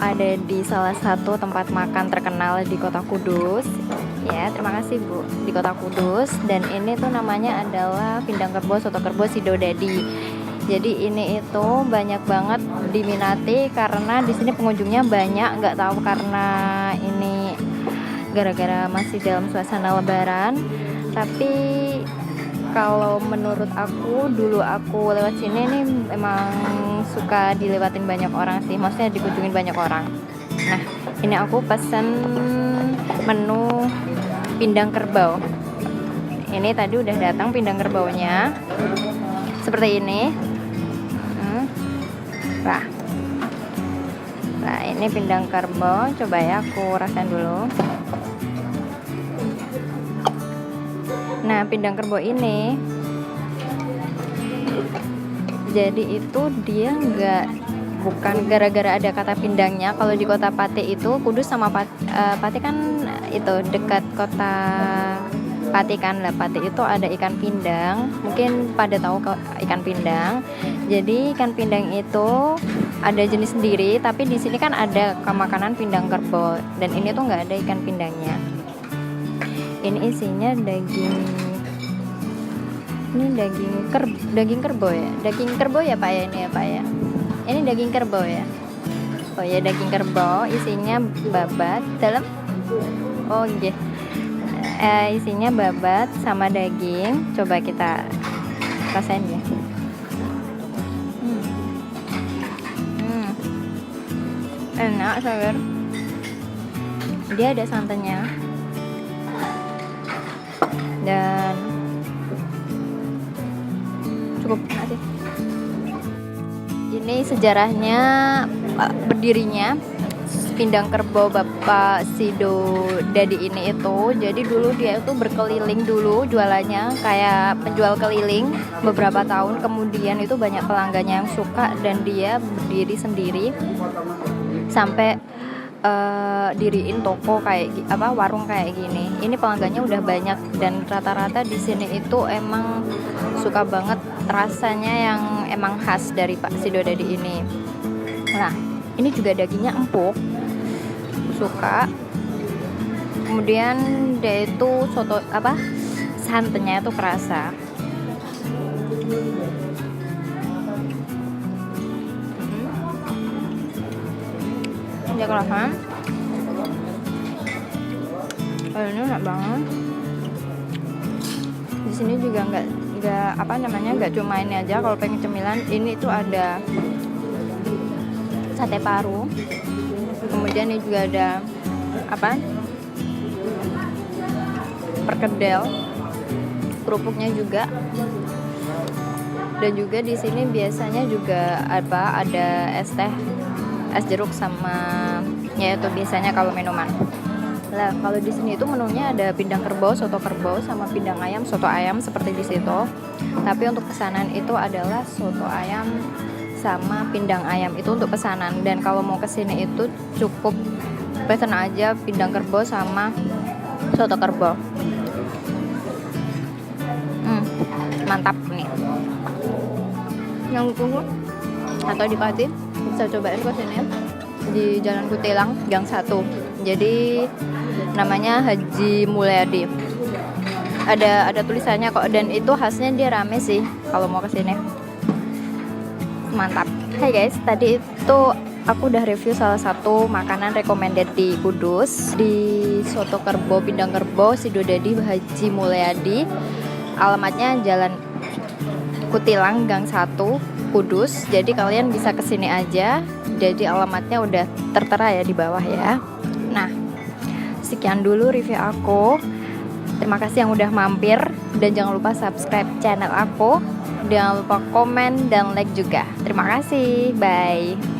Ada di salah satu tempat makan terkenal di Kota Kudus. Ya, terima kasih Bu. Di Kota Kudus, dan ini tuh namanya adalah Pindang Kerbo Soto Kerbo Sidodadi. Jadi ini itu banyak banget diminati karena di sini pengunjungnya banyak. Nggak tahu karena ini gara-gara masih dalam suasana Lebaran. Tapi kalau menurut aku, dulu aku lewat sini nih emang suka dilewatin banyak orang sih, maksudnya dikunjungin banyak orang. Nah, ini aku pesen menu pindang kerbau. Ini tadi udah datang pindang kerbaunya, seperti ini. Nah, ini pindang kerbau. Coba ya, aku rasain dulu. Nah, pindang kerbau ini jadi itu dia bukan gara-gara ada kata pindangnya. Kalau di kota Pati itu, Kudus sama Pati kan itu dekat kota Pati kan lah. Pati itu ada ikan pindang, mungkin pada tahu ikan pindang. Jadi ikan pindang itu ada jenis sendiri, tapi di sini kan ada makanan pindang kerbau, dan ini tuh nggak ada ikan pindangnya. Ini isinya daging. Ini daging kerbau ya. Daging kerbau ya Pak ya, ini ya Pak ya. Ini daging kerbau ya. Oh ya, daging kerbau, isinya babat dalam. Oh iya. Isinya babat sama daging. Coba kita rasain ya. Enak, seger. Dia ada santannya. Dan cukup enak sih. Ini sejarahnya berdirinya Pindang Kerbau Bapak Sidodadi ini itu. Jadi dulu dia itu berkeliling dulu jualannya kayak penjual keliling beberapa tahun, kemudian itu banyak pelanggannya yang suka dan dia berdiri sendiri sampai diriin toko kayak warung kayak gini. Ini pelanggannya udah banyak dan rata-rata di sini itu emang suka banget rasanya yang emang khas dari Pak Sidodadi ini. Nah, ini juga dagingnya empuk, suka. Kemudian dia itu santannya itu kerasa. Dia kerasa. Ini enak banget. Di sini juga nggak cuma ini aja. Kalau pengen cemilan, ini tuh ada sate paru. Kemudian ini juga ada perkedel, kerupuknya juga. Dan juga di sini biasanya juga ada es jeruk sama yaitu biasanya kalau minuman. Lah, kalau di sini itu menunya ada pindang kerbau, soto kerbau, sama pindang ayam, soto ayam seperti di situ. Tapi untuk pesanan itu adalah soto ayam sama pindang ayam, itu untuk pesanan. Dan kalau mau kesini itu cukup pesan aja pindang kerbau sama soto kerbau. Mantap nih. Yang tunggu atau di Pati bisa cobain ke sini di Jalan Kutilang Gang 1. Jadi namanya Haji Mulyadi. Ada tulisannya kok, dan itu khasnya dia rame sih kalau mau kesini. Mantap. Hai guys, tadi itu aku udah review salah satu makanan recommended di Kudus, di Soto Kerbau Pindang Kerbau Sidodadi Haji Mulyadi. Alamatnya Jalan Kutilang Gang 1 Kudus. Jadi kalian bisa kesini aja. Jadi alamatnya udah tertera ya di bawah ya. Nah, sekian dulu review aku. Terima kasih yang udah mampir. Dan jangan lupa subscribe channel aku. Jangan lupa komen dan like juga. Terima kasih. Bye.